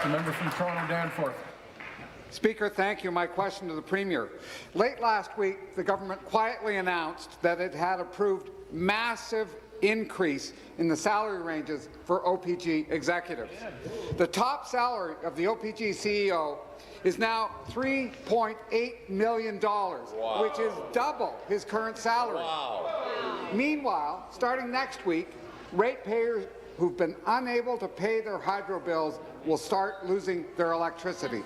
The member from Toronto Danforth. Speaker, thank you. My question to the Premier. Late last week, the government quietly announced that it had approved massive increase in the salary ranges for OPG executives. The top salary of the OPG CEO is now $3.8 million, which is double his current salary. Meanwhile, starting next week, ratepayers who've been unable to pay their hydro bills will start losing their electricity.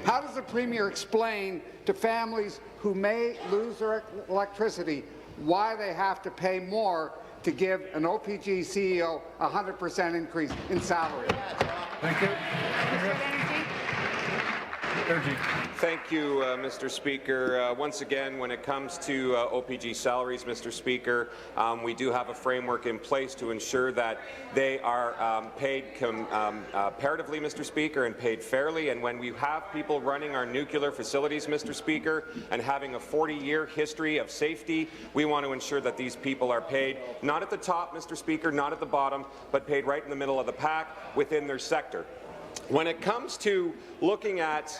How does the Premier explain to families who may lose their electricity why they have to pay more to give an OPG CEO a 100% increase in salary? Thank you. Thank you, Mr. Speaker. Once again, when it comes to OPG salaries, Mr. Speaker, we do have a framework in place to ensure that they are paid comparatively, Mr. Speaker, and paid fairly. And when we have people running our nuclear facilities, Mr. Speaker, and having a 40-year history of safety, we want to ensure that these people are paid not at the top, Mr. Speaker, not at the bottom, but paid right in the middle of the pack within their sector. When it comes to looking at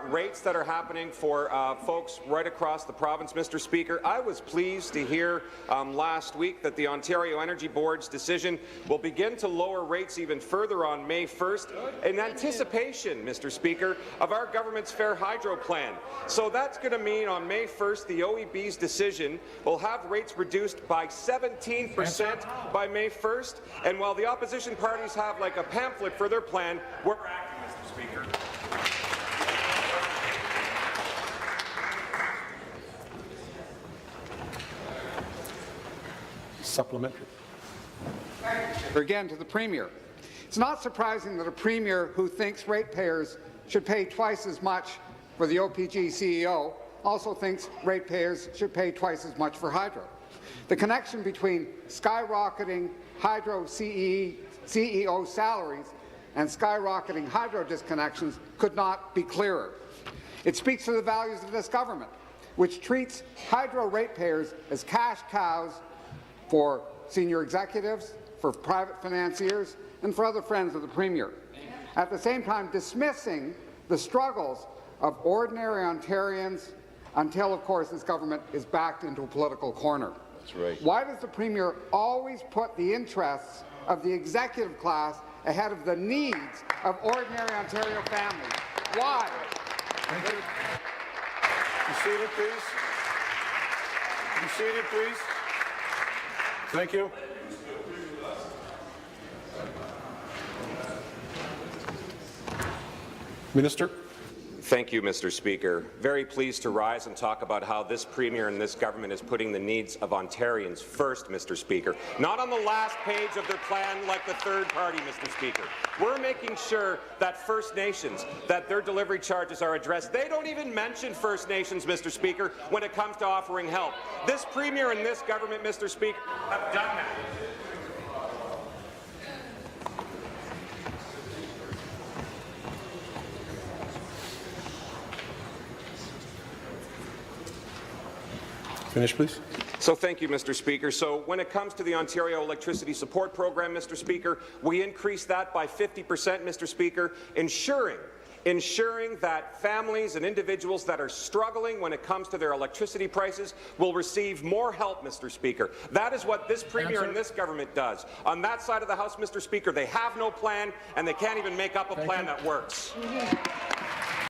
rates that are happening for folks right across the province, Mr. Speaker, I was pleased to hear last week that the Ontario Energy Board's decision will begin to lower rates even further on May 1st in anticipation, Mr. Speaker, of our government's Fair Hydro plan. So that's going to mean on May 1st the OEB's decision will have rates reduced by 17% by May 1st. And while the opposition parties have like a pamphlet for their plan, we're acting, Mr. Speaker. Supplementary. Again, to the Premier. It's not surprising that a Premier who thinks ratepayers should pay twice as much for the OPG CEO also thinks ratepayers should pay twice as much for hydro. The connection between skyrocketing hydro CEO salaries and skyrocketing hydro disconnections could not be clearer. It speaks to the values of this government, which treats hydro ratepayers as cash cows for senior executives, for private financiers, and for other friends of the Premier. At the same time, dismissing the struggles of ordinary Ontarians until, of course, this government is backed into a political corner. That's right. Why does the Premier always put the interests of the executive class ahead of the needs of ordinary Ontario families? Why? Thank you. Be seated, please. Be seated, please. Thank you. Minister. Thank you, Mr. Speaker. Very pleased to rise and talk about how this Premier and this government is putting the needs of Ontarians first, Mr. Speaker. Not on the last page of their plan like the third party, Mr. Speaker. We're making sure that First Nations, that their delivery charges are addressed. They don't even mention First Nations, Mr. Speaker, when it comes to offering help. This Premier and this government, Mr. Speaker, have done that. Finish, please. So thank you, Mr. Speaker. So when it comes to the Ontario Electricity Support Program, Mr. Speaker, we increased that by 50%, Mr. Speaker, ensuring that families and individuals that are struggling when it comes to their electricity prices will receive more help, Mr. Speaker. That is what this Premier and this government does. On that side of the House, Mr. Speaker, they have no plan, and they can't even make up a plan that works.